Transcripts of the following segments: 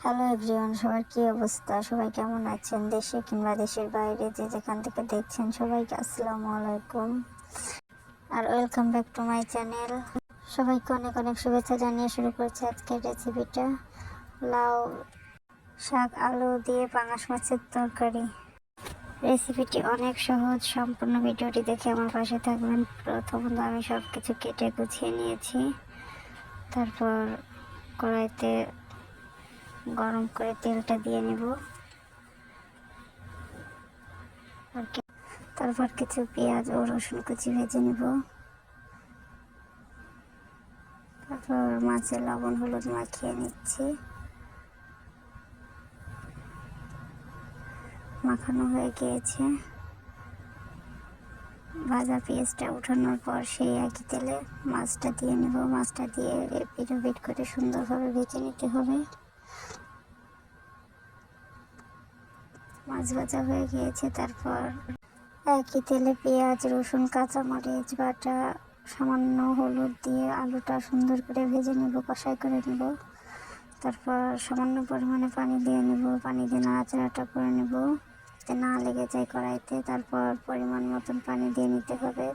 Hello everyone, সবার কী অবস্থা? সবাই কেমন আছেন? দেশে কিংবা দেশের বাইরে যে যেখান থেকে দেখছেন সবাইকে আসসালামু আলাইকুম আর welcome back to my channel. সবাইকে অনেক অনেক শুভেচ্ছা জানিয়ে শুরু করছি আজকের রেসিপিটা। লাউ শাক আলু দিয়ে পাঙাশ মাছের তরকারি। রেসিপিটি অনেক সহজ, সম্পূর্ণ ভিডিওটি দেখে আমার পাশে থাকবেন। প্রথমত আমি সব কিছু কেটে গুছিয়ে নিয়েছি, তারপর কড়াইতে গরম করে তেলটা দিয়ে নেব। তারপর কিছু পেঁয়াজ ও রসুন কুচি ভেজে নেব। তারপর মাছে লবণ হলুদ মাখিয়ে নিচ্ছি। মাখানো হয়ে গিয়েছে। ভাজা পেঁয়াজটা উঠানোর পর সেই একই তেলে মাছটা দিয়ে নেব। মাছটা দিয়ে এপিট ওপিট করে সুন্দরভাবে ভেজে নিতে হবে। মাছ ভাজা হয়ে গিয়েছে। তারপর একই তেলে পেঁয়াজ রসুন কাঁচামরিচ বাটা সামান্য হলুদ দিয়ে আলুটা সুন্দর করে ভেজে নেব, কষাই করে নেব। তারপর সামান্য পরিমাণে পানি দিয়ে নেব। পানি দিয়ে নাড়াচাড়াটা করে নেব যাতে না লেগে যায় কড়াইতে। তারপর পরিমাণ মতন পানি দিয়ে নিতে হবে।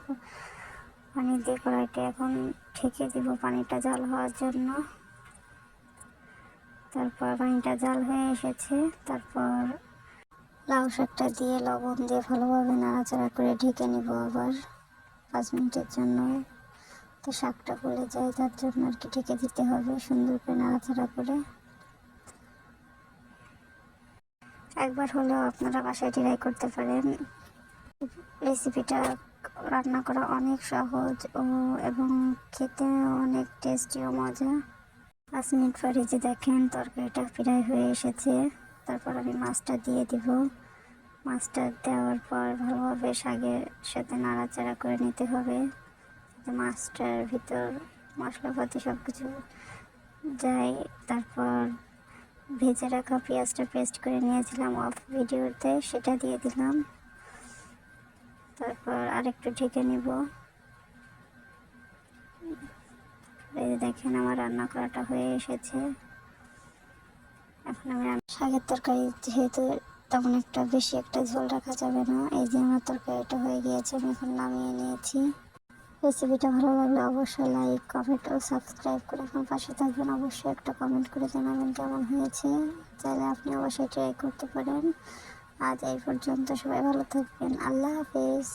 পানি দিয়ে কড়াইটা এখন ঢেকে দিব পানিটা জাল হওয়ার জন্য। তারপর পানিটা জাল হয়ে এসেছে। তারপর লাউ শাকটা দিয়ে লবণ দিয়ে ভালোভাবে নাড়াচাড়া করে ঢেকে নেব আবার 5 মিনিটের জন্য। তো শাকটা গলে যায়, তার জন্য আর কি ঢেকে দিতে হবে সুন্দর করে নাড়াচাড়া করে। একবার হলেও আপনারা বাসায় ট্রাই করতে পারেন। রেসিপিটা রান্না করা অনেক সহজ এবং খেতে অনেক টেস্টি ও মজা। 5 মিনিট পরে যে দেখেন তরকারিটা প্রায় হয়ে এসেছে। তারপর আমি মাছটা দিয়ে দিব। মাছটা দেওয়ার পর ভালোভাবে শাকের সাথে নাড়াচাড়া করে নিতে হবে যাতে মাছটার ভিতর মশলাপাতি সব কিছু যায়। তারপর ভেজে রাখা পেঁয়াজটা পেস্ট করে নিয়েছিলাম অফ ভিডিওতে, সেটা দিয়ে দিলাম। তারপর আরেকটু ঢেকে নিব। এই দেখেন আমার রান্না করাটা হয়ে এসেছে। এখন আমি শাকের তরকারি যেহেতু তেমন একটা বেশি একটা ঝোল রাখা যাবে না, এই যে আমার তরকারিটা হয়ে গিয়েছে, আমি এখন নামিয়ে নিয়েছি। রেসিপিটা ভালো লাগলে অবশ্যই লাইক কমেন্ট ও সাবস্ক্রাইব করে এখন পাশে থাকবেন। অবশ্যই একটা কমেন্ট করে জানাবেন কেমন হয়েছে। চাইলে আপনি অবশ্যই ট্রাই করতে পারেন। আজ এই পর্যন্ত, সবাই ভালো থাকবেন। আল্লাহ হাফেজ।